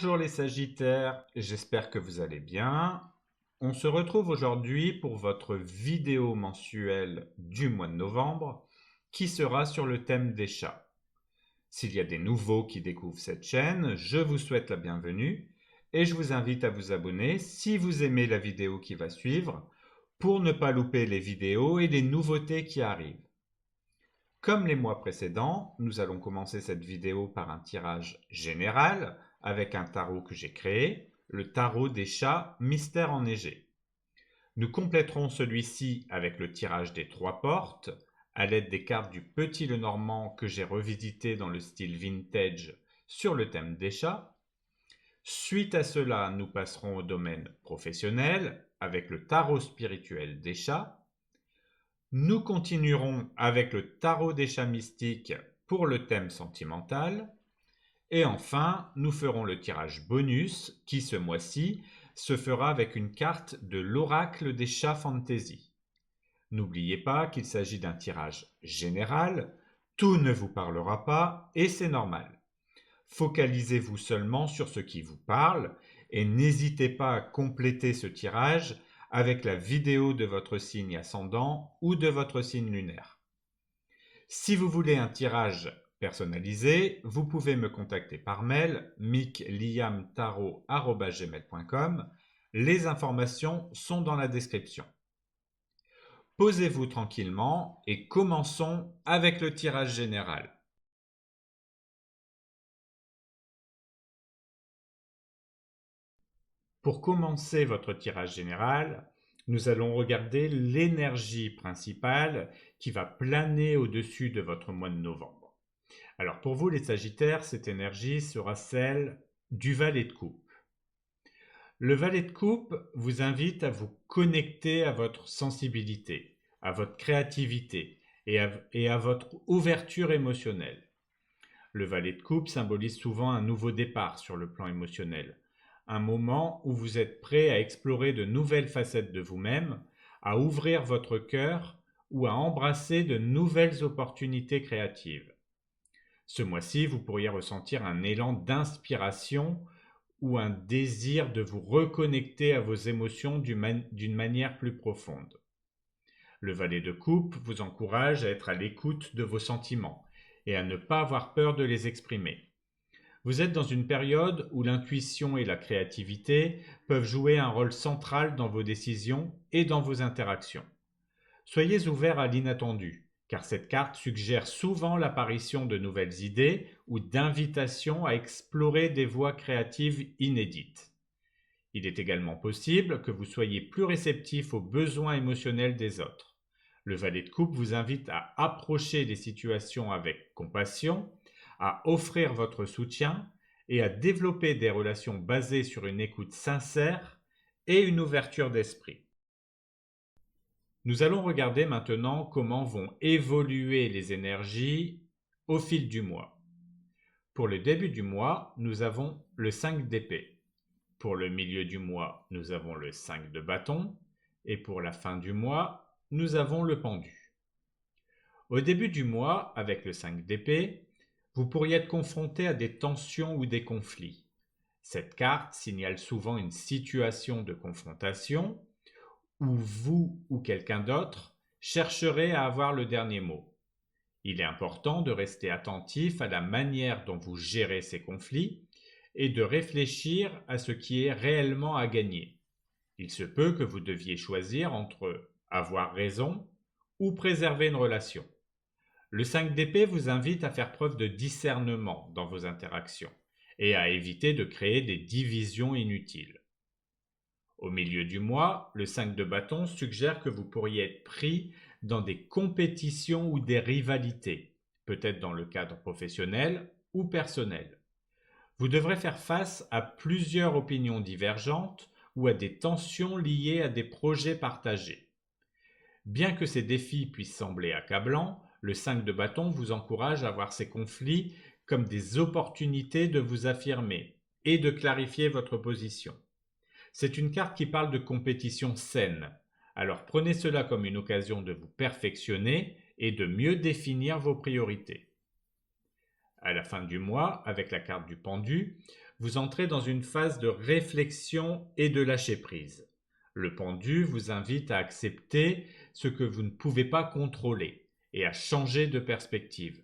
Bonjour les Sagittaires, j'espère que vous allez bien. On se retrouve aujourd'hui pour votre vidéo mensuelle du mois de novembre qui sera sur le thème des chats. S'il y a des nouveaux qui découvrent cette chaîne, je vous souhaite la bienvenue et je vous invite à vous abonner si vous aimez la vidéo qui va suivre pour ne pas louper les vidéos et les nouveautés qui arrivent. Comme les mois précédents, nous allons commencer cette vidéo par un tirage général avec un tarot que j'ai créé, le tarot des chats Mystère enneigé. Nous compléterons celui-ci avec le tirage des 3 portes à l'aide des cartes du Petit Lenormand que j'ai revisité dans le style vintage sur le thème des chats. Suite à cela, nous passerons au domaine professionnel avec le tarot spirituel des chats. Nous continuerons avec le tarot des chats mystiques pour le thème sentimental. Et enfin, nous ferons le tirage bonus qui, ce mois-ci, se fera avec une carte de l'oracle des chats fantasy. N'oubliez pas qu'il s'agit d'un tirage général, tout ne vous parlera pas et c'est normal. Focalisez-vous seulement sur ce qui vous parle et n'hésitez pas à compléter ce tirage avec la vidéo de votre signe ascendant ou de votre signe lunaire. Si vous voulez un tirage personnalisé, vous pouvez me contacter par mail mickliamtarot@gmail.com. Les informations sont dans la description. Posez-vous tranquillement et commençons avec le tirage général. Pour commencer votre tirage général, nous allons regarder l'énergie principale qui va planer au-dessus de votre mois de novembre. Alors pour vous les Sagittaires, cette énergie sera celle du Valet de coupe. Le Valet de coupe vous invite à vous connecter à votre sensibilité, à votre créativité et à votre ouverture émotionnelle. Le Valet de coupe symbolise souvent un nouveau départ sur le plan émotionnel, un moment où vous êtes prêt à explorer de nouvelles facettes de vous-même, à ouvrir votre cœur ou à embrasser de nouvelles opportunités créatives. Ce mois-ci, vous pourriez ressentir un élan d'inspiration ou un désir de vous reconnecter à vos émotions d'une manière plus profonde. Le Valet de coupe vous encourage à être à l'écoute de vos sentiments et à ne pas avoir peur de les exprimer. Vous êtes dans une période où l'intuition et la créativité peuvent jouer un rôle central dans vos décisions et dans vos interactions. Soyez ouverts à l'inattendu, car cette carte suggère souvent l'apparition de nouvelles idées ou d'invitations à explorer des voies créatives inédites. Il est également possible que vous soyez plus réceptif aux besoins émotionnels des autres. Le Valet de coupe vous invite à approcher les situations avec compassion, à offrir votre soutien et à développer des relations basées sur une écoute sincère et une ouverture d'esprit. Nous allons regarder maintenant comment vont évoluer les énergies au fil du mois. Pour le début du mois, nous avons le 5 d'épée. Pour le milieu du mois, nous avons le 5 de bâton. Et pour la fin du mois, nous avons le pendu. Au début du mois, avec le 5 d'épée, vous pourriez être confronté à des tensions ou des conflits. Cette carte signale souvent une situation de confrontation où vous ou quelqu'un d'autre chercherez à avoir le dernier mot. Il est important de rester attentif à la manière dont vous gérez ces conflits et de réfléchir à ce qui est réellement à gagner. Il se peut que vous deviez choisir entre avoir raison ou préserver une relation. Le 5 d'épée vous invite à faire preuve de discernement dans vos interactions et à éviter de créer des divisions inutiles. Au milieu du mois, le 5 de bâton suggère que vous pourriez être pris dans des compétitions ou des rivalités, peut-être dans le cadre professionnel ou personnel. Vous devrez faire face à plusieurs opinions divergentes ou à des tensions liées à des projets partagés. Bien que ces défis puissent sembler accablants, le 5 de bâton vous encourage à voir ces conflits comme des opportunités de vous affirmer et de clarifier votre position. C'est une carte qui parle de compétition saine, alors prenez cela comme une occasion de vous perfectionner et de mieux définir vos priorités. À la fin du mois, avec la carte du pendu, vous entrez dans une phase de réflexion et de lâcher prise. Le pendu vous invite à accepter ce que vous ne pouvez pas contrôler et à changer de perspective.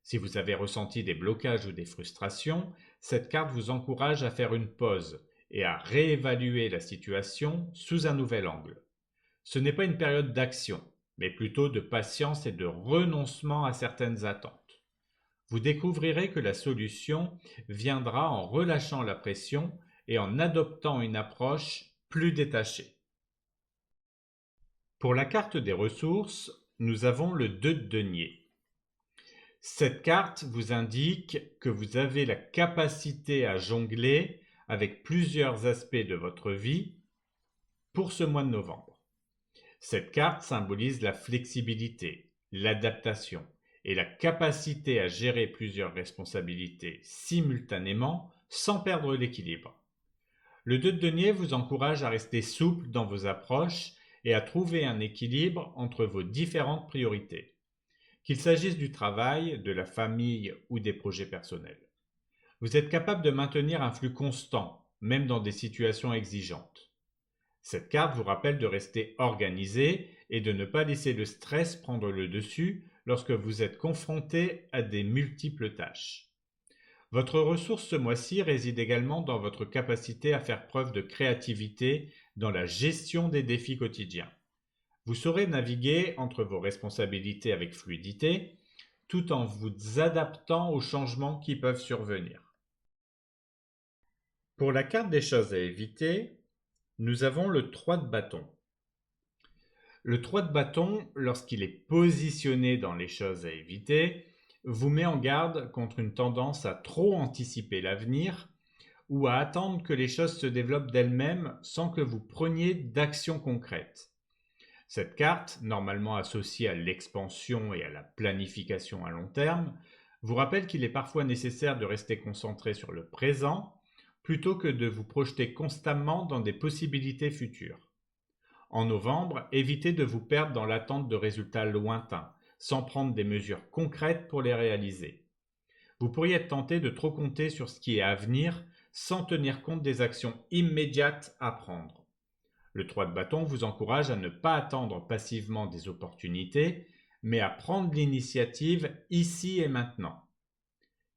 Si vous avez ressenti des blocages ou des frustrations, cette carte vous encourage à faire une pause et à réévaluer la situation sous un nouvel angle. Ce n'est pas une période d'action, mais plutôt de patience et de renoncement à certaines attentes. Vous découvrirez que la solution viendra en relâchant la pression et en adoptant une approche plus détachée. Pour la carte des ressources, nous avons le 2 de denier. Cette carte vous indique que vous avez la capacité à jongler avec plusieurs aspects de votre vie pour ce mois de novembre. Cette carte symbolise la flexibilité, l'adaptation et la capacité à gérer plusieurs responsabilités simultanément sans perdre l'équilibre. Le 2 de denier vous encourage à rester souple dans vos approches et à trouver un équilibre entre vos différentes priorités, qu'il s'agisse du travail, de la famille ou des projets personnels. Vous êtes capable de maintenir un flux constant, même dans des situations exigeantes. Cette carte vous rappelle de rester organisé et de ne pas laisser le stress prendre le dessus lorsque vous êtes confronté à des multiples tâches. Votre ressource ce mois-ci réside également dans votre capacité à faire preuve de créativité dans la gestion des défis quotidiens. Vous saurez naviguer entre vos responsabilités avec fluidité, tout en vous adaptant aux changements qui peuvent survenir. Pour la carte des choses à éviter, nous avons le 3 de bâton. Le 3 de bâton, lorsqu'il est positionné dans les choses à éviter, vous met en garde contre une tendance à trop anticiper l'avenir ou à attendre que les choses se développent d'elles-mêmes sans que vous preniez d'actions concrètes. Cette carte, normalement associée à l'expansion et à la planification à long terme, vous rappelle qu'il est parfois nécessaire de rester concentré sur le présent plutôt que de vous projeter constamment dans des possibilités futures. En novembre, évitez de vous perdre dans l'attente de résultats lointains, sans prendre des mesures concrètes pour les réaliser. Vous pourriez être tenté de trop compter sur ce qui est à venir sans tenir compte des actions immédiates à prendre. Le 3 de bâton vous encourage à ne pas attendre passivement des opportunités, mais à prendre l'initiative ici et maintenant.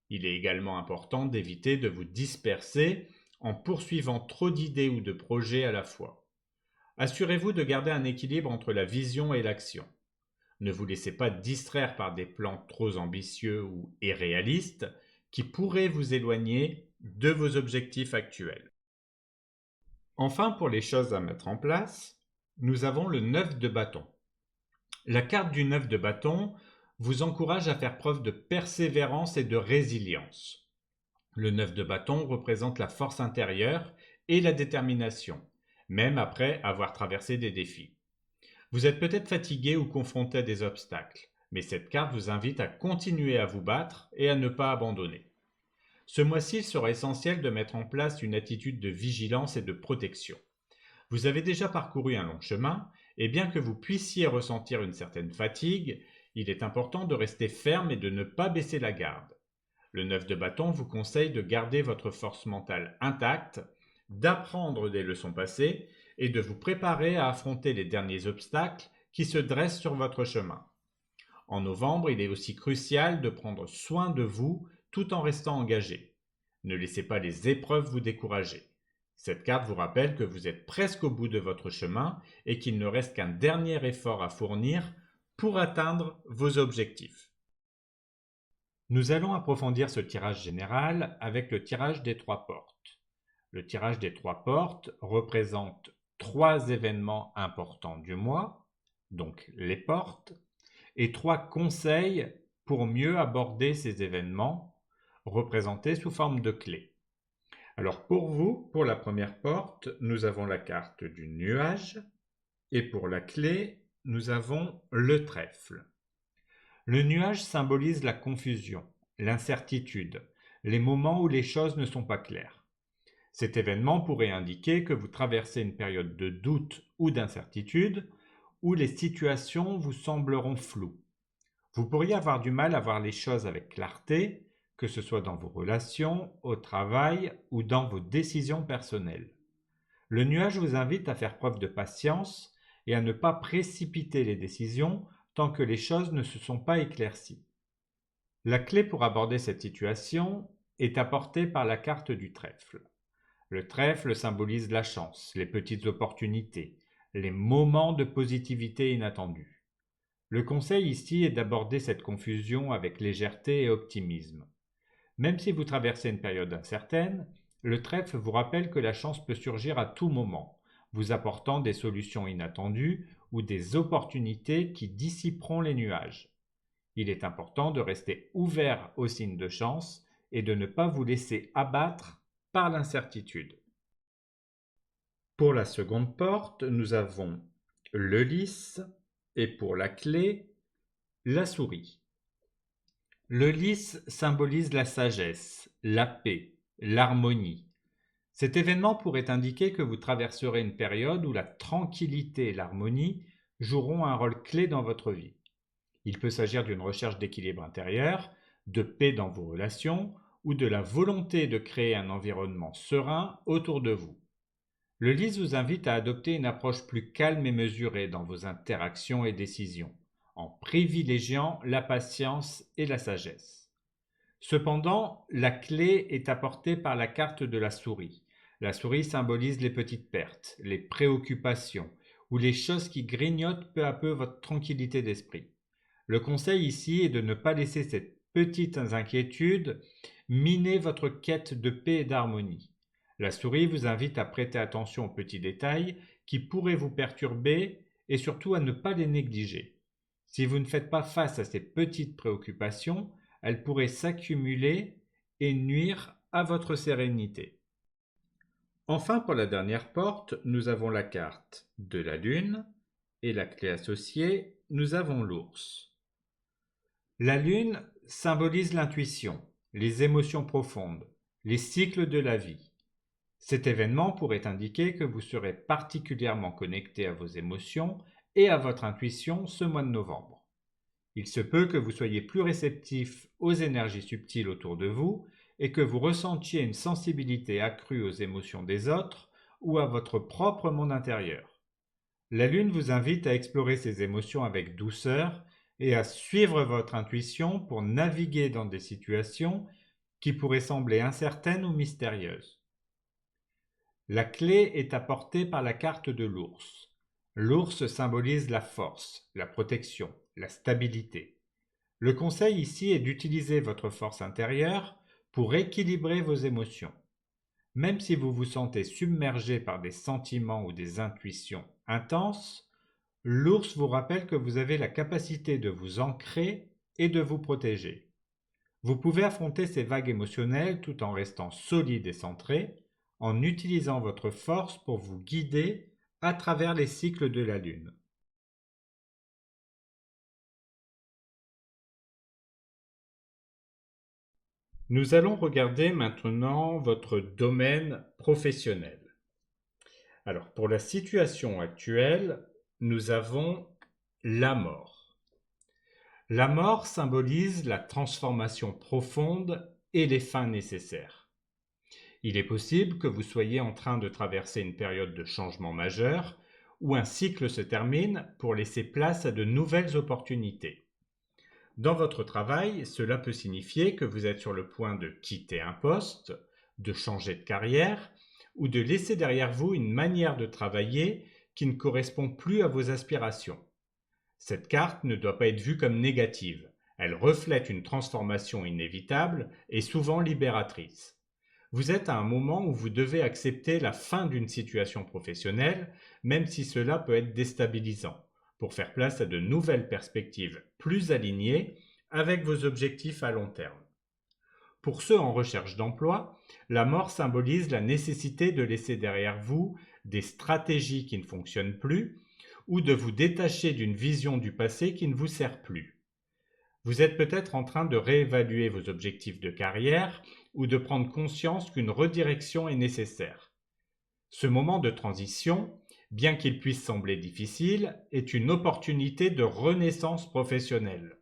Il est également important d'éviter de vous disperser en poursuivant trop d'idées ou de projets à la fois. Assurez-vous de garder un équilibre entre la vision et l'action. Ne vous laissez pas distraire par des plans trop ambitieux ou irréalistes qui pourraient vous éloigner de vos objectifs actuels. Enfin, pour les choses à mettre en place, nous avons le 9 de bâton. La carte du 9 de bâton vous encourage à faire preuve de persévérance et de résilience. Le 9 de bâton représente la force intérieure et la détermination, même après avoir traversé des défis. Vous êtes peut-être fatigué ou confronté à des obstacles, mais cette carte vous invite à continuer à vous battre et à ne pas abandonner. Ce mois-ci, il sera essentiel de mettre en place une attitude de vigilance et de protection. Vous avez déjà parcouru un long chemin, et bien que vous puissiez ressentir une certaine fatigue, il est important de rester ferme et de ne pas baisser la garde. Le 9 de bâton vous conseille de garder votre force mentale intacte, d'apprendre des leçons passées et de vous préparer à affronter les derniers obstacles qui se dressent sur votre chemin. En novembre, il est aussi crucial de prendre soin de vous tout en restant engagé. Ne laissez pas les épreuves vous décourager. Cette carte vous rappelle que vous êtes presque au bout de votre chemin et qu'il ne reste qu'un dernier effort à fournir pour atteindre vos objectifs. Nous allons approfondir ce tirage général avec le tirage des 3 portes. Le tirage des 3 portes représente 3 événements importants du mois, donc les portes, et 3 conseils pour mieux aborder ces événements, représentés sous forme de clés. Alors pour vous, pour la première porte, nous avons la carte du nuage, et pour la clé, nous avons le trèfle. Le nuage symbolise la confusion, l'incertitude, les moments où les choses ne sont pas claires. Cet événement pourrait indiquer que vous traversez une période de doute ou d'incertitude, où les situations vous sembleront floues. Vous pourriez avoir du mal à voir les choses avec clarté, que ce soit dans vos relations, au travail ou dans vos décisions personnelles. Le nuage vous invite à faire preuve de patience et à ne pas précipiter les décisions tant que les choses ne se sont pas éclaircies. La clé pour aborder cette situation est apportée par la carte du trèfle. Le trèfle symbolise la chance, les petites opportunités, les moments de positivité inattendus. Le conseil ici est d'aborder cette confusion avec légèreté et optimisme. Même si vous traversez une période incertaine, le trèfle vous rappelle que la chance peut surgir à tout moment, vous apportant des solutions inattendues ou des opportunités qui dissiperont les nuages. Il est important de rester ouvert aux signes de chance et de ne pas vous laisser abattre par l'incertitude. Pour la seconde porte, nous avons le lys et pour la clé, la souris. Le lys symbolise la sagesse, la paix, l'harmonie. Cet événement pourrait indiquer que vous traverserez une période où la tranquillité et l'harmonie joueront un rôle clé dans votre vie. Il peut s'agir d'une recherche d'équilibre intérieur, de paix dans vos relations ou de la volonté de créer un environnement serein autour de vous. Le lys vous invite à adopter une approche plus calme et mesurée dans vos interactions et décisions, en privilégiant la patience et la sagesse. Cependant, la clé est apportée par la carte de la souris. La souris symbolise les petites pertes, les préoccupations ou les choses qui grignotent peu à peu votre tranquillité d'esprit. Le conseil ici est de ne pas laisser ces petites inquiétudes miner votre quête de paix et d'harmonie. La souris vous invite à prêter attention aux petits détails qui pourraient vous perturber et surtout à ne pas les négliger. Si vous ne faites pas face à ces petites préoccupations, elles pourraient s'accumuler et nuire à votre sérénité. Enfin, pour la dernière porte, nous avons la carte de la Lune et la clé associée, nous avons l'ours. La Lune symbolise l'intuition, les émotions profondes, les cycles de la vie. Cet événement pourrait indiquer que vous serez particulièrement connecté à vos émotions et à votre intuition ce mois de novembre. Il se peut que vous soyez plus réceptif aux énergies subtiles autour de vous et que vous ressentiez une sensibilité accrue aux émotions des autres ou à votre propre monde intérieur. La Lune vous invite à explorer ces émotions avec douceur et à suivre votre intuition pour naviguer dans des situations qui pourraient sembler incertaines ou mystérieuses. La clé est apportée par la carte de l'ours. L'ours symbolise la force, la protection, la stabilité. Le conseil ici est d'utiliser votre force intérieure pour équilibrer vos émotions. Même si vous vous sentez submergé par des sentiments ou des intuitions intenses, l'ours vous rappelle que vous avez la capacité de vous ancrer et de vous protéger. Vous pouvez affronter ces vagues émotionnelles tout en restant solide et centré, en utilisant votre force pour vous guider à travers les cycles de la Lune. Nous allons regarder maintenant votre domaine professionnel. Alors, pour la situation actuelle, nous avons la mort. La mort symbolise la transformation profonde et les fins nécessaires. Il est possible que vous soyez en train de traverser une période de changement majeur où un cycle se termine pour laisser place à de nouvelles opportunités. Dans votre travail, cela peut signifier que vous êtes sur le point de quitter un poste, de changer de carrière ou de laisser derrière vous une manière de travailler qui ne correspond plus à vos aspirations. Cette carte ne doit pas être vue comme négative. Elle reflète une transformation inévitable et souvent libératrice. Vous êtes à un moment où vous devez accepter la fin d'une situation professionnelle, même si cela peut être déstabilisant, pour faire place à de nouvelles perspectives plus alignées avec vos objectifs à long terme. Pour ceux en recherche d'emploi, la mort symbolise la nécessité de laisser derrière vous des stratégies qui ne fonctionnent plus ou de vous détacher d'une vision du passé qui ne vous sert plus. Vous êtes peut-être en train de réévaluer vos objectifs de carrière ou de prendre conscience qu'une redirection est nécessaire. Ce moment de transition, bien qu'il puisse sembler difficile, est une opportunité de renaissance professionnelle.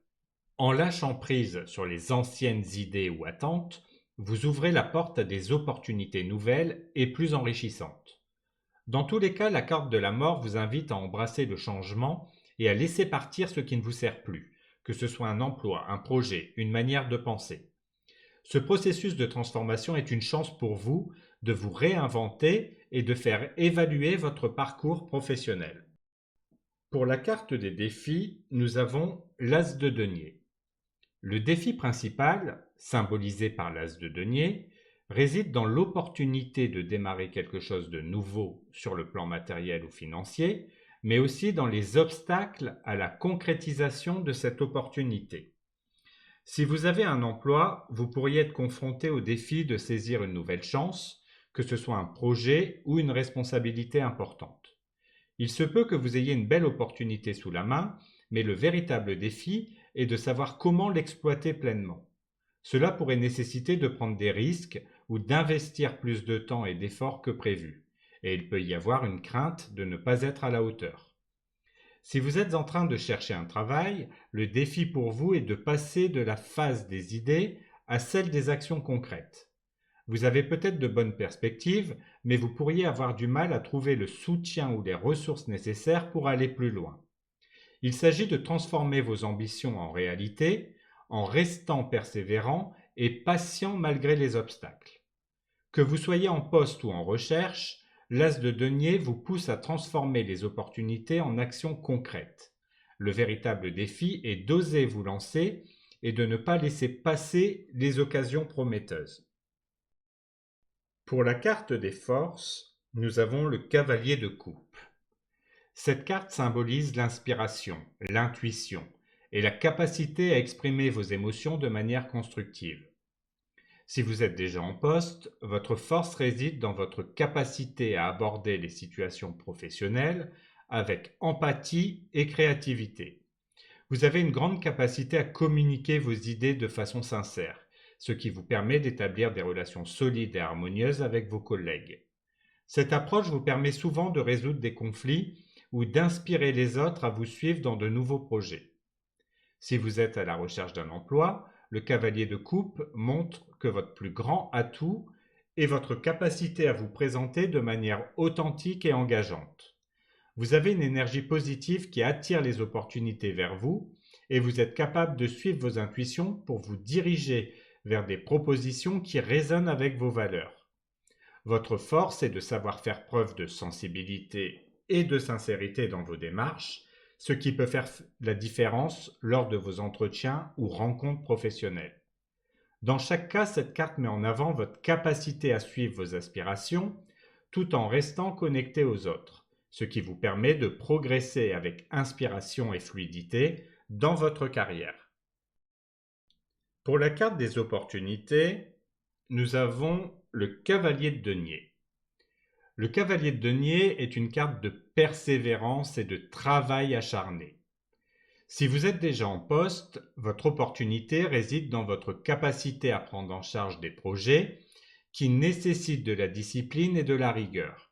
En lâchant prise sur les anciennes idées ou attentes, vous ouvrez la porte à des opportunités nouvelles et plus enrichissantes. Dans tous les cas, la carte de la mort vous invite à embrasser le changement et à laisser partir ce qui ne vous sert plus, que ce soit un emploi, un projet, une manière de penser. Ce processus de transformation est une chance pour vous de vous réinventer et de faire évaluer votre parcours professionnel. Pour la carte des défis, nous avons l'As de denier. Le défi principal, symbolisé par l'As de denier, réside dans l'opportunité de démarrer quelque chose de nouveau sur le plan matériel ou financier, mais aussi dans les obstacles à la concrétisation de cette opportunité. Si vous avez un emploi, vous pourriez être confronté au défi de saisir une nouvelle chance, que ce soit un projet ou une responsabilité importante. Il se peut que vous ayez une belle opportunité sous la main, mais le véritable défi est de savoir comment l'exploiter pleinement. Cela pourrait nécessiter de prendre des risques ou d'investir plus de temps et d'efforts que prévu, et il peut y avoir une crainte de ne pas être à la hauteur. Si vous êtes en train de chercher un travail, le défi pour vous est de passer de la phase des idées à celle des actions concrètes. Vous avez peut-être de bonnes perspectives, mais vous pourriez avoir du mal à trouver le soutien ou les ressources nécessaires pour aller plus loin. Il s'agit de transformer vos ambitions en réalité en restant persévérant et patient malgré les obstacles. Que vous soyez en poste ou en recherche, l'As de denier vous pousse à transformer les opportunités en actions concrètes. Le véritable défi est d'oser vous lancer et de ne pas laisser passer les occasions prometteuses. Pour la carte des forces, nous avons le cavalier de coupe. Cette carte symbolise l'inspiration, l'intuition et la capacité à exprimer vos émotions de manière constructive. Si vous êtes déjà en poste, votre force réside dans votre capacité à aborder les situations professionnelles avec empathie et créativité. Vous avez une grande capacité à communiquer vos idées de façon sincère, ce qui vous permet d'établir des relations solides et harmonieuses avec vos collègues. Cette approche vous permet souvent de résoudre des conflits ou d'inspirer les autres à vous suivre dans de nouveaux projets. Si vous êtes à la recherche d'un emploi, le cavalier de coupe montre que votre plus grand atout est votre capacité à vous présenter de manière authentique et engageante. Vous avez une énergie positive qui attire les opportunités vers vous et vous êtes capable de suivre vos intuitions pour vous diriger vers des propositions qui résonnent avec vos valeurs. Votre force est de savoir faire preuve de sensibilité et de sincérité dans vos démarches, ce qui peut faire la différence lors de vos entretiens ou rencontres professionnelles. Dans chaque cas, cette carte met en avant votre capacité à suivre vos aspirations tout en restant connecté aux autres, ce qui vous permet de progresser avec inspiration et fluidité dans votre carrière. Pour la carte des opportunités, nous avons le cavalier de denier. Le cavalier de denier est une carte de persévérance et de travail acharné. Si vous êtes déjà en poste, votre opportunité réside dans votre capacité à prendre en charge des projets qui nécessitent de la discipline et de la rigueur.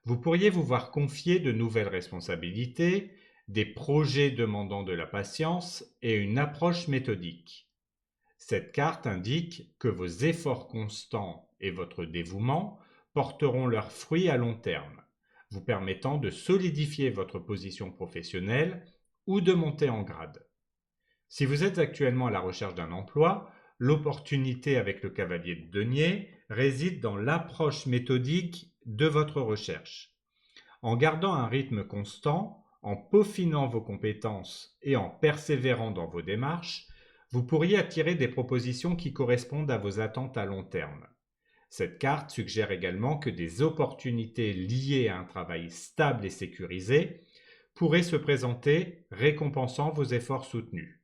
Vous pourriez vous voir confier de nouvelles responsabilités, des projets demandant de la patience et une approche méthodique. Cette carte indique que vos efforts constants et votre dévouement porteront leurs fruits à long terme, vous permettant de solidifier votre position professionnelle ou de monter en grade. Si vous êtes actuellement à la recherche d'un emploi, l'opportunité avec le cavalier de denier réside dans l'approche méthodique de votre recherche. En gardant un rythme constant, en peaufinant vos compétences et en persévérant dans vos démarches, vous pourriez attirer des propositions qui correspondent à vos attentes à long terme. Cette carte suggère également que des opportunités liées à un travail stable et sécurisé pourraient se présenter, récompensant vos efforts soutenus.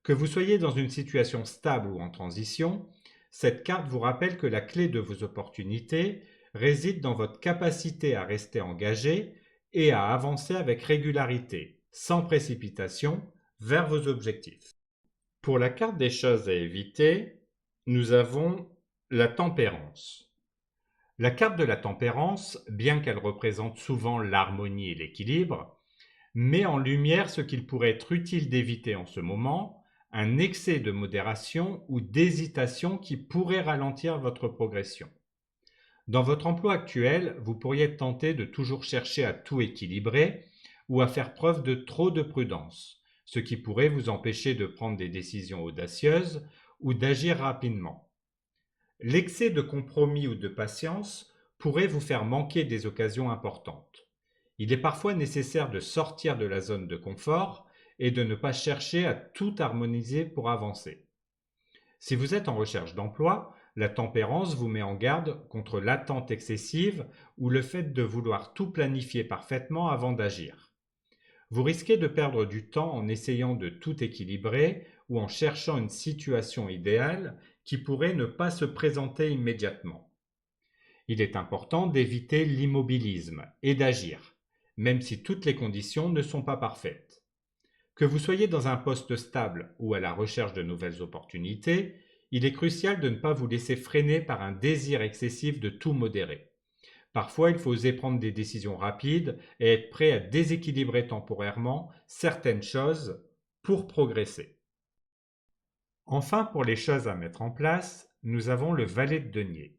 Que vous soyez dans une situation stable ou en transition, cette carte vous rappelle que la clé de vos opportunités réside dans votre capacité à rester engagé et à avancer avec régularité, sans précipitation, vers vos objectifs. Pour la carte des choses à éviter, nous avons la tempérance. La carte de la tempérance, bien qu'elle représente souvent l'harmonie et l'équilibre, met en lumière ce qu'il pourrait être utile d'éviter en ce moment un excès de modération ou d'hésitation qui pourrait ralentir votre progression. Dans votre emploi actuel, vous pourriez être tenté de toujours chercher à tout équilibrer ou à faire preuve de trop de prudence, ce qui pourrait vous empêcher de prendre des décisions audacieuses ou d'agir rapidement. L'excès de compromis ou de patience pourrait vous faire manquer des occasions importantes. Il est parfois nécessaire de sortir de la zone de confort et de ne pas chercher à tout harmoniser pour avancer. Si vous êtes en recherche d'emploi, la tempérance vous met en garde contre l'attente excessive ou le fait de vouloir tout planifier parfaitement avant d'agir. Vous risquez de perdre du temps en essayant de tout équilibrer ou en cherchant une situation idéale qui pourrait ne pas se présenter immédiatement. Il est important d'éviter l'immobilisme et d'agir, même si toutes les conditions ne sont pas parfaites. Que vous soyez dans un poste stable ou à la recherche de nouvelles opportunités, il est crucial de ne pas vous laisser freiner par un désir excessif de tout modérer. Parfois, il faut oser prendre des décisions rapides et être prêt à déséquilibrer temporairement certaines choses pour progresser. Enfin, pour les choses à mettre en place, nous avons le valet de denier.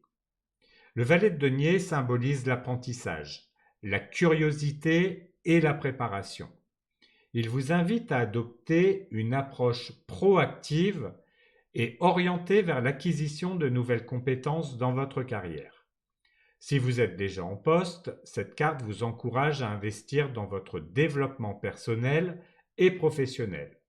Le valet de denier symbolise l'apprentissage, la curiosité et la préparation. Il vous invite à adopter une approche proactive et orientée vers l'acquisition de nouvelles compétences dans votre carrière. Si vous êtes déjà en poste, cette carte vous encourage à investir dans votre développement personnel et professionnel.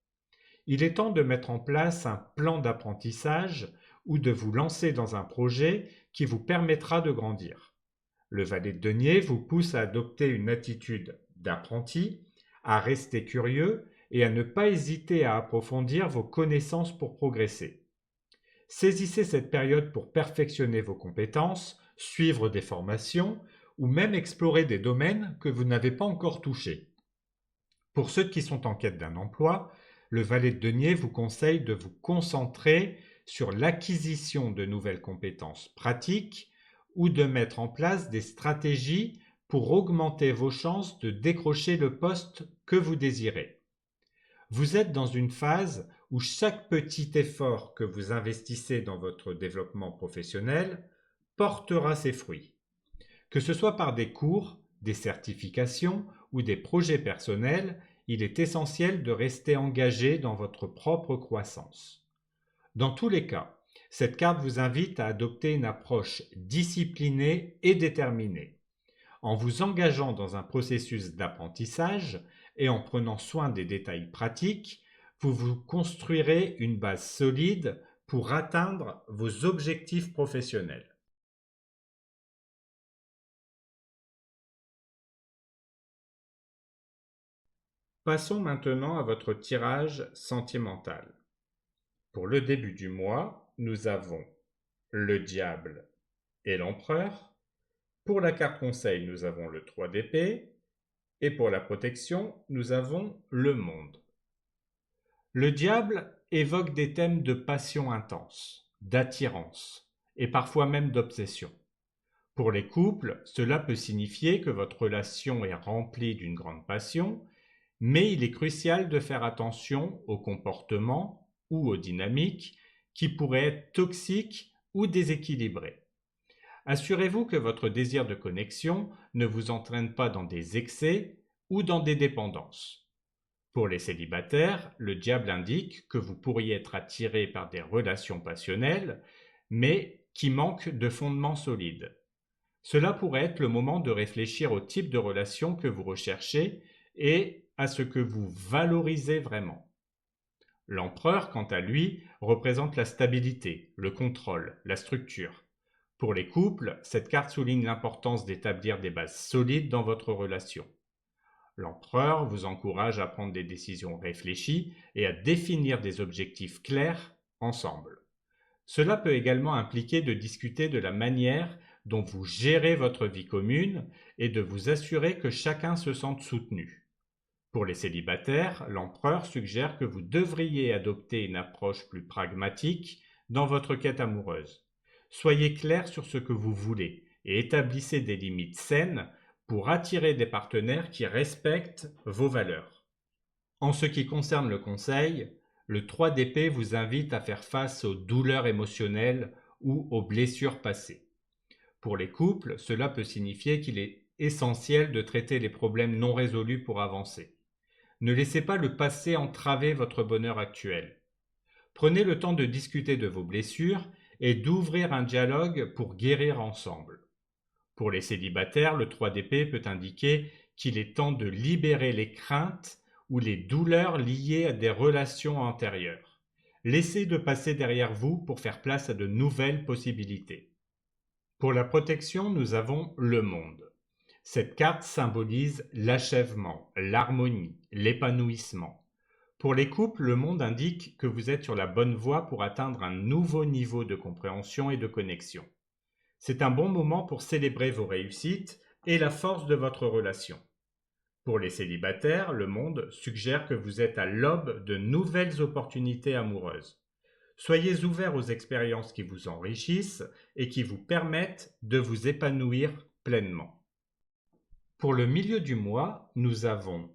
Il est temps de mettre en place un plan d'apprentissage ou de vous lancer dans un projet qui vous permettra de grandir. Le valet de denier vous pousse à adopter une attitude d'apprenti, à rester curieux et à ne pas hésiter à approfondir vos connaissances pour progresser. Saisissez cette période pour perfectionner vos compétences, suivre des formations ou même explorer des domaines que vous n'avez pas encore touchés. Pour ceux qui sont en quête d'un emploi, le valet de denier vous conseille de vous concentrer sur l'acquisition de nouvelles compétences pratiques ou de mettre en place des stratégies pour augmenter vos chances de décrocher le poste que vous désirez. Vous êtes dans une phase où chaque petit effort que vous investissez dans votre développement professionnel portera ses fruits. Que ce soit par des cours, des certifications ou des projets personnels, il est essentiel de rester engagé dans votre propre croissance. Dans tous les cas, cette carte vous invite à adopter une approche disciplinée et déterminée. En vous engageant dans un processus d'apprentissage et en prenant soin des détails pratiques, vous vous construirez une base solide pour atteindre vos objectifs professionnels. Passons maintenant à votre tirage sentimental. Pour le début du mois, nous avons le diable et l'empereur. Pour la carte conseil, nous avons le 3 d'épée. Et pour la protection, nous avons le monde. Le diable évoque des thèmes de passion intense, d'attirance et parfois même d'obsession. Pour les couples, cela peut signifier que votre relation est remplie d'une grande passion, mais il est crucial de faire attention aux comportements ou aux dynamiques qui pourraient être toxiques ou déséquilibrés. Assurez-vous que votre désir de connexion ne vous entraîne pas dans des excès ou dans des dépendances. Pour les célibataires, le diable indique que vous pourriez être attiré par des relations passionnelles, mais qui manquent de fondements solides. Cela pourrait être le moment de réfléchir au type de relation que vous recherchez et à ce que vous valorisez vraiment. L'empereur, quant à lui, représente la stabilité, le contrôle, la structure. Pour les couples, cette carte souligne l'importance d'établir des bases solides dans votre relation. L'empereur vous encourage à prendre des décisions réfléchies et à définir des objectifs clairs ensemble. Cela peut également impliquer de discuter de la manière dont vous gérez votre vie commune et de vous assurer que chacun se sente soutenu. Pour les célibataires, l'empereur suggère que vous devriez adopter une approche plus pragmatique dans votre quête amoureuse. Soyez clair sur ce que vous voulez et établissez des limites saines pour attirer des partenaires qui respectent vos valeurs. En ce qui concerne le conseil, le 3 d'épée vous invite à faire face aux douleurs émotionnelles ou aux blessures passées. Pour les couples, cela peut signifier qu'il est essentiel de traiter les problèmes non résolus pour avancer. Ne laissez pas le passé entraver votre bonheur actuel. Prenez le temps de discuter de vos blessures et d'ouvrir un dialogue pour guérir ensemble. Pour les célibataires, le 3 d'épée peut indiquer qu'il est temps de libérer les craintes ou les douleurs liées à des relations antérieures. Laissez de passer derrière vous pour faire place à de nouvelles possibilités. Pour la protection, nous avons le monde. Cette carte symbolise l'achèvement, l'harmonie, l'épanouissement. Pour les couples, le monde indique que vous êtes sur la bonne voie pour atteindre un nouveau niveau de compréhension et de connexion. C'est un bon moment pour célébrer vos réussites et la force de votre relation. Pour les célibataires, le monde suggère que vous êtes à l'aube de nouvelles opportunités amoureuses. Soyez ouverts aux expériences qui vous enrichissent et qui vous permettent de vous épanouir pleinement. Pour le milieu du mois, nous avons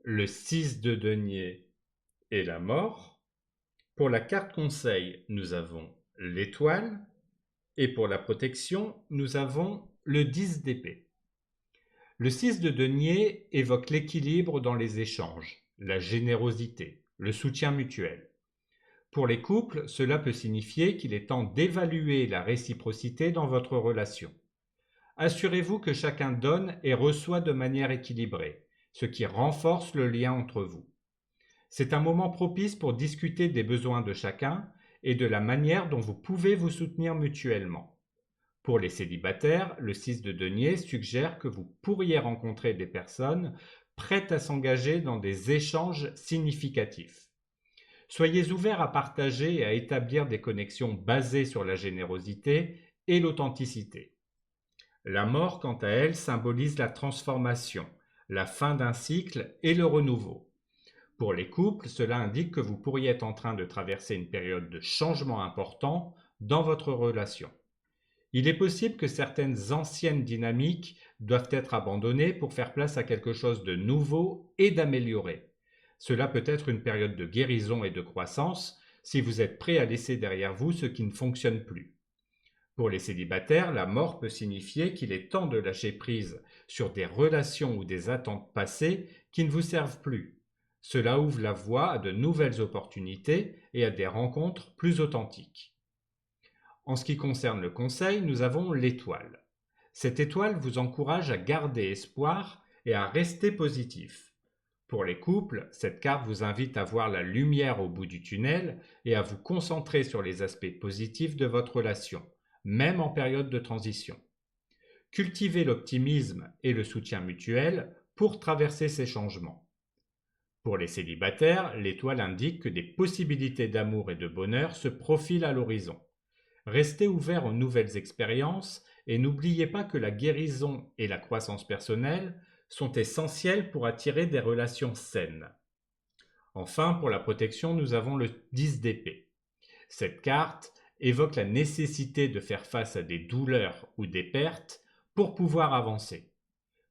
le 6 de denier et la mort. Pour la carte conseil, nous avons l'étoile. Et pour la protection, nous avons le 10 d'épée. Le 6 de denier évoque l'équilibre dans les échanges, la générosité, le soutien mutuel. Pour les couples, cela peut signifier qu'il est temps d'évaluer la réciprocité dans votre relation. Assurez-vous que chacun donne et reçoit de manière équilibrée, ce qui renforce le lien entre vous. C'est un moment propice pour discuter des besoins de chacun et de la manière dont vous pouvez vous soutenir mutuellement. Pour les célibataires, le 6 de denier suggère que vous pourriez rencontrer des personnes prêtes à s'engager dans des échanges significatifs. Soyez ouverts à partager et à établir des connexions basées sur la générosité et l'authenticité. La mort, quant à elle, symbolise la transformation, la fin d'un cycle et le renouveau. Pour les couples, cela indique que vous pourriez être en train de traverser une période de changement important dans votre relation. Il est possible que certaines anciennes dynamiques doivent être abandonnées pour faire place à quelque chose de nouveau et d'amélioré. Cela peut être une période de guérison et de croissance si vous êtes prêt à laisser derrière vous ce qui ne fonctionne plus. Pour les célibataires, la mort peut signifier qu'il est temps de lâcher prise sur des relations ou des attentes passées qui ne vous servent plus. Cela ouvre la voie à de nouvelles opportunités et à des rencontres plus authentiques. En ce qui concerne le conseil, nous avons l'étoile. Cette étoile vous encourage à garder espoir et à rester positif. Pour les couples, cette carte vous invite à voir la lumière au bout du tunnel et à vous concentrer sur les aspects positifs de votre relation, même en période de transition. Cultivez l'optimisme et le soutien mutuel pour traverser ces changements. Pour les célibataires, l'étoile indique que des possibilités d'amour et de bonheur se profilent à l'horizon. Restez ouvert aux nouvelles expériences et n'oubliez pas que la guérison et la croissance personnelle sont essentielles pour attirer des relations saines. Enfin, pour la protection, nous avons le 10 d'épée. Cette carte évoque la nécessité de faire face à des douleurs ou des pertes pour pouvoir avancer.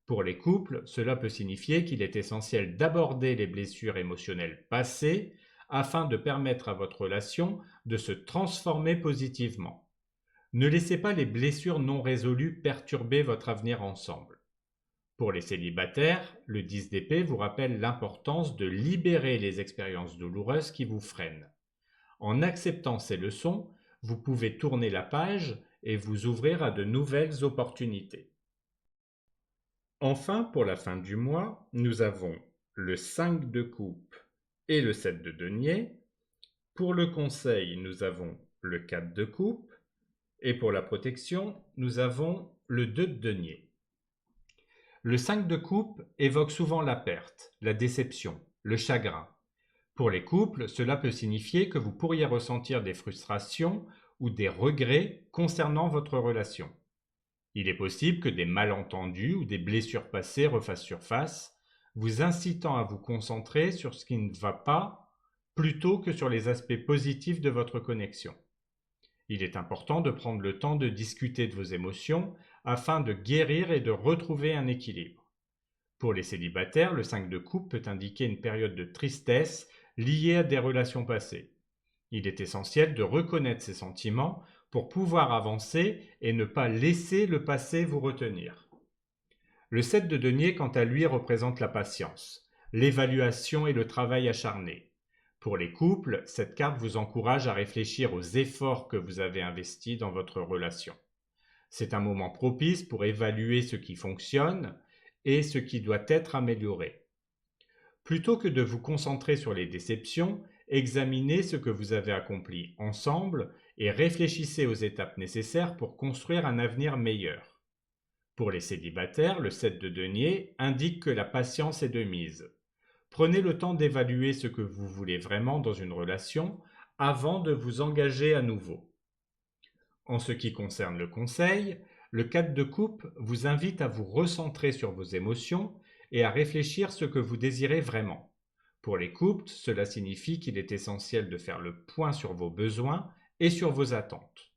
Pour les couples, cela peut signifier qu'il est essentiel d'aborder les blessures émotionnelles passées afin de permettre à votre relation de se transformer positivement. Ne laissez pas les blessures non résolues perturber votre avenir ensemble. Pour les célibataires, le 10 d'épée vous rappelle l'importance de libérer les expériences douloureuses qui vous freinent. En acceptant ces leçons, vous pouvez tourner la page et vous ouvrir à de nouvelles opportunités. Enfin, pour la fin du mois, nous avons le 5 de coupe et le 7 de denier. Pour le conseil, nous avons le 4 de coupe. Et pour la protection, nous avons le 2 de denier. Le 5 de coupe évoque souvent la perte, la déception, le chagrin. Pour les couples, cela peut signifier que vous pourriez ressentir des frustrations ou des regrets concernant votre relation. Il est possible que des malentendus ou des blessures passées refassent surface, vous incitant à vous concentrer sur ce qui ne va pas plutôt que sur les aspects positifs de votre connexion. Il est important de prendre le temps de discuter de vos émotions afin de guérir et de retrouver un équilibre. Pour les célibataires, le 5 de coupe peut indiquer une période de tristesse liés à des relations passées. Il est essentiel de reconnaître ces sentiments pour pouvoir avancer et ne pas laisser le passé vous retenir. Le 7 de denier, quant à lui, représente la patience, l'évaluation et le travail acharné. Pour les couples, cette carte vous encourage à réfléchir aux efforts que vous avez investis dans votre relation. C'est un moment propice pour évaluer ce qui fonctionne et ce qui doit être amélioré. Plutôt que de vous concentrer sur les déceptions, examinez ce que vous avez accompli ensemble et réfléchissez aux étapes nécessaires pour construire un avenir meilleur. Pour les célibataires, le 7 de denier indique que la patience est de mise. Prenez le temps d'évaluer ce que vous voulez vraiment dans une relation avant de vous engager à nouveau. En ce qui concerne le conseil, le 4 de coupe vous invite à vous recentrer sur vos émotions et à réfléchir ce que vous désirez vraiment. Pour les couples, cela signifie qu'il est essentiel de faire le point sur vos besoins et sur vos attentes.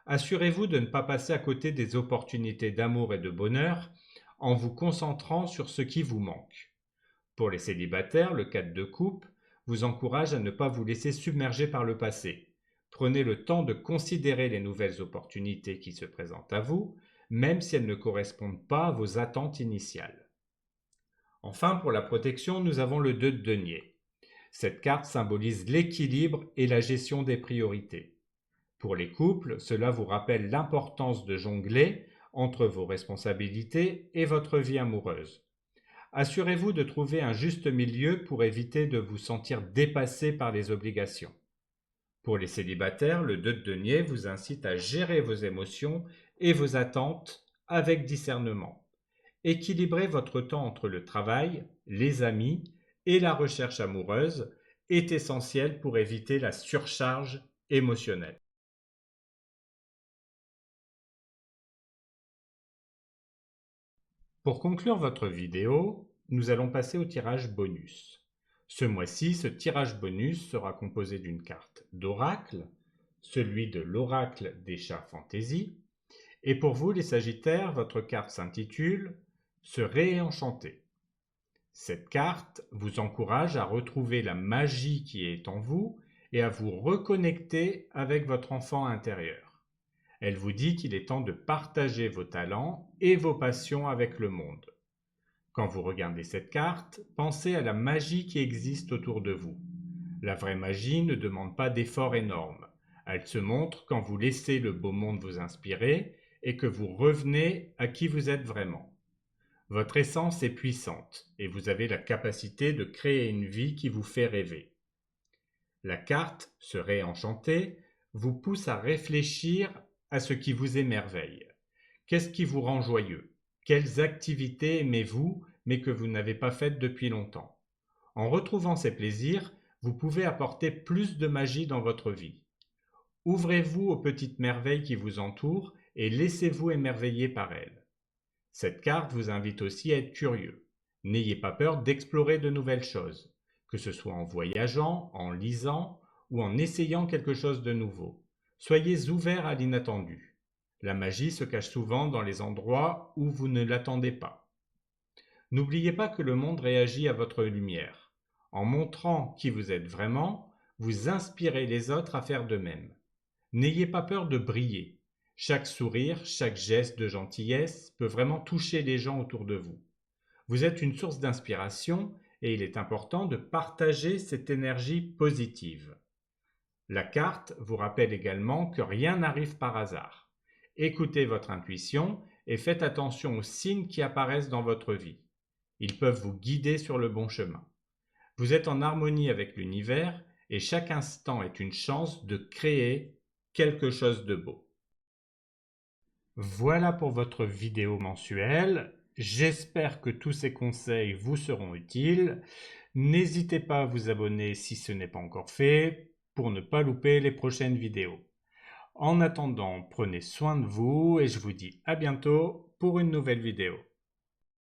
Assurez-vous de ne pas passer à côté des opportunités d'amour et de bonheur en vous concentrant sur ce qui vous manque. Pour les célibataires, le 4 de coupe vous encourage à ne pas vous laisser submerger par le passé. Prenez le temps de considérer les nouvelles opportunités qui se présentent à vous, même si elles ne correspondent pas à vos attentes initiales. Enfin, pour la protection, nous avons le 2 de denier. Cette carte symbolise l'équilibre et la gestion des priorités. Pour les couples, cela vous rappelle l'importance de jongler entre vos responsabilités et votre vie amoureuse. Assurez-vous de trouver un juste milieu pour éviter de vous sentir dépassé par les obligations. Pour les célibataires, le 2 de denier vous incite à gérer vos émotions et vos attentes avec discernement. Équilibrer votre temps entre le travail, les amis et la recherche amoureuse est essentiel pour éviter la surcharge émotionnelle. Pour conclure votre vidéo, nous allons passer au tirage bonus. Ce mois-ci, ce tirage bonus sera composé d'une carte d'oracle, celui de l'oracle des chats fantasy, et pour vous les Sagittaires, votre carte s'intitule « Se réenchanter ». Cette carte vous encourage à retrouver la magie qui est en vous et à vous reconnecter avec votre enfant intérieur. Elle vous dit qu'il est temps de partager vos talents et vos passions avec le monde. Quand vous regardez cette carte, pensez à la magie qui existe autour de vous. La vraie magie ne demande pas d'efforts énormes. Elle se montre quand vous laissez le beau monde vous inspirer et que vous revenez à qui vous êtes vraiment. Votre essence est puissante et vous avez la capacité de créer une vie qui vous fait rêver. La carte « Se réenchanter » vous pousse à réfléchir à ce qui vous émerveille. Qu'est-ce qui vous rend joyeux? Quelles activités aimez-vous mais que vous n'avez pas faites depuis longtemps? En retrouvant ces plaisirs, vous pouvez apporter plus de magie dans votre vie. Ouvrez-vous aux petites merveilles qui vous entourent et laissez-vous émerveiller par elles. Cette carte vous invite aussi à être curieux. N'ayez pas peur d'explorer de nouvelles choses, que ce soit en voyageant, en lisant ou en essayant quelque chose de nouveau. Soyez ouverts à l'inattendu. La magie se cache souvent dans les endroits où vous ne l'attendez pas. N'oubliez pas que le monde réagit à votre lumière. En montrant qui vous êtes vraiment, vous inspirez les autres à faire de même. N'ayez pas peur de briller. Chaque sourire, chaque geste de gentillesse peut vraiment toucher les gens autour de vous. Vous êtes une source d'inspiration et il est important de partager cette énergie positive. La carte vous rappelle également que rien n'arrive par hasard. Écoutez votre intuition et faites attention aux signes qui apparaissent dans votre vie. Ils peuvent vous guider sur le bon chemin. Vous êtes en harmonie avec l'univers et chaque instant est une chance de créer quelque chose de beau. Voilà pour votre vidéo mensuelle. J'espère que tous ces conseils vous seront utiles. N'hésitez pas à vous abonner si ce n'est pas encore fait pour ne pas louper les prochaines vidéos. En attendant, prenez soin de vous et je vous dis à bientôt pour une nouvelle vidéo.